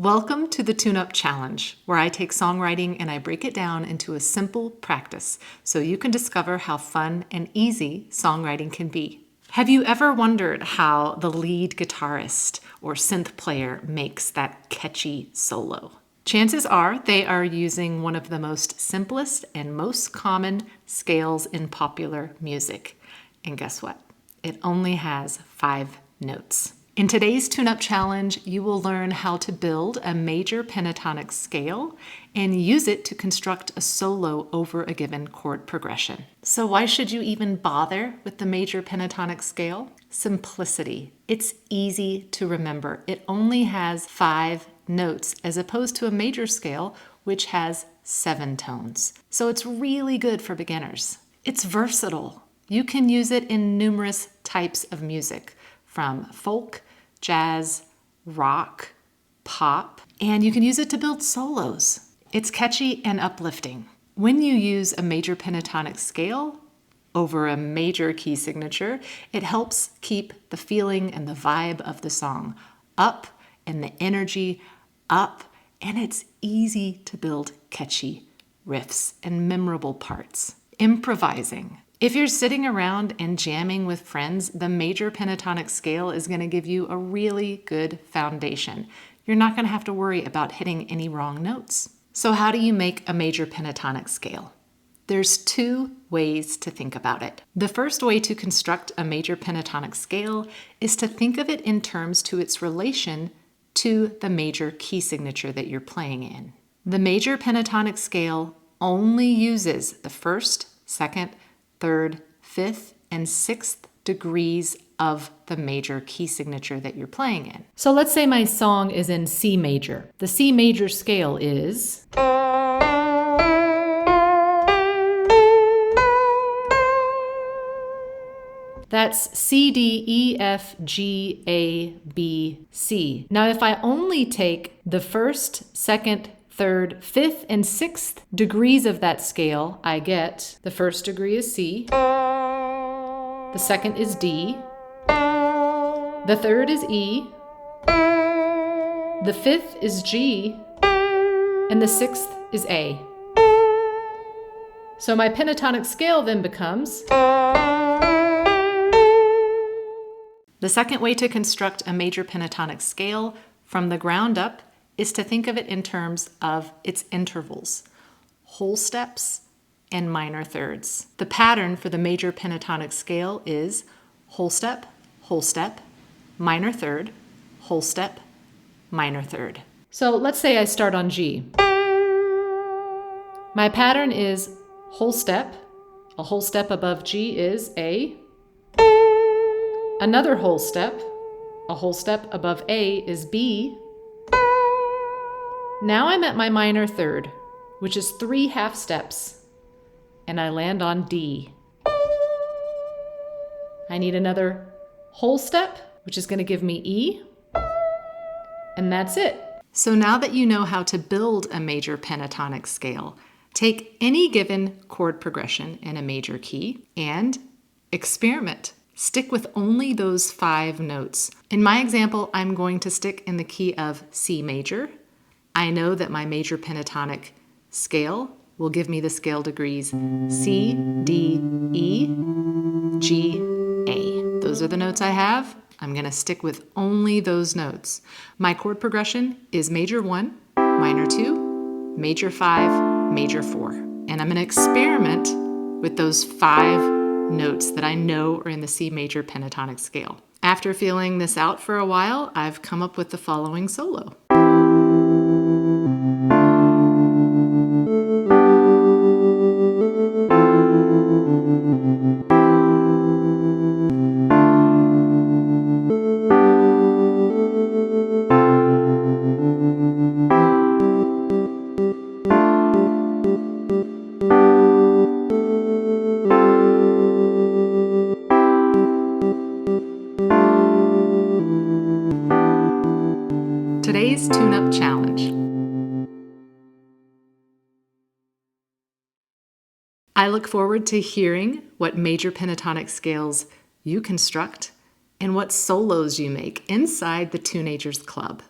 Welcome to the TuneUp Challenge, where I take songwriting and I break it down into a simple practice so you can discover how fun and easy songwriting can be. Have you ever wondered how the lead guitarist or synth player makes that catchy solo? Chances are they are using one of the most simplest and most common scales in popular music. And guess what? It only has 5 notes. In today's TuneUp Challenge, you will learn how to build a major pentatonic scale and use it to construct a solo over a given chord progression. So why should you even bother with the major pentatonic scale? Simplicity. It's easy to remember. It only has 5 notes as opposed to a major scale, which has 7 tones. So it's really good for beginners. It's versatile. You can use it in numerous types of music, from folk, jazz, rock, pop, and you can use it to build solos. It's catchy and uplifting. When you use a major pentatonic scale over a major key signature, it helps keep the feeling and the vibe of the song up and the energy up, and it's easy to build catchy riffs and memorable parts. Improvising. If you're sitting around and jamming with friends, the major pentatonic scale is going to give you a really good foundation. You're not going to have to worry about hitting any wrong notes. So how do you make a major pentatonic scale? There's 2 ways to think about it. The first way to construct a major pentatonic scale is to think of it in terms to its relation to the major key signature that you're playing in. The major pentatonic scale only uses the 1st, 2nd, 3rd, 5th, and 6th degrees of the major key signature that you're playing in. So let's say my song is in C major. The C major scale is... That's C, D, E, F, G, A, B, C. Now, if I only take the 1st, 2nd, 3rd, 5th, and 6th degrees of that scale, I get the 1st degree is C, the 2nd is D, the 3rd is E, the 5th is G, and the 6th is A. So my pentatonic scale then becomes... The second way to construct a major pentatonic scale from the ground up is to think of it in terms of its intervals, whole steps and minor thirds. The pattern for the major pentatonic scale is whole step, minor third, whole step, minor third. So let's say I start on G. My pattern is whole step. A whole step above G is A. Another whole step. A whole step above A is B. Now I'm at my minor third, which is 3 half steps, and I land on D. I need another whole step, which is going to give me E, and that's it. So now that you know how to build a major pentatonic scale, take any given chord progression in a major key and experiment. Stick with only those 5 notes. In my example, I'm going to stick in the key of C major. I know that my major pentatonic scale will give me the scale degrees C, D, E, G, A. Those are the notes I have. I'm going to stick with only those notes. My chord progression is major 1, minor 2, major 5, major 4. And I'm going to experiment with those 5 notes that I know are in the C major pentatonic scale. After feeling this out for a while, I've come up with the following solo. Today's TuneUp Challenge. I look forward to hearing what major pentatonic scales you construct and what solos you make inside the Tuneagers Club.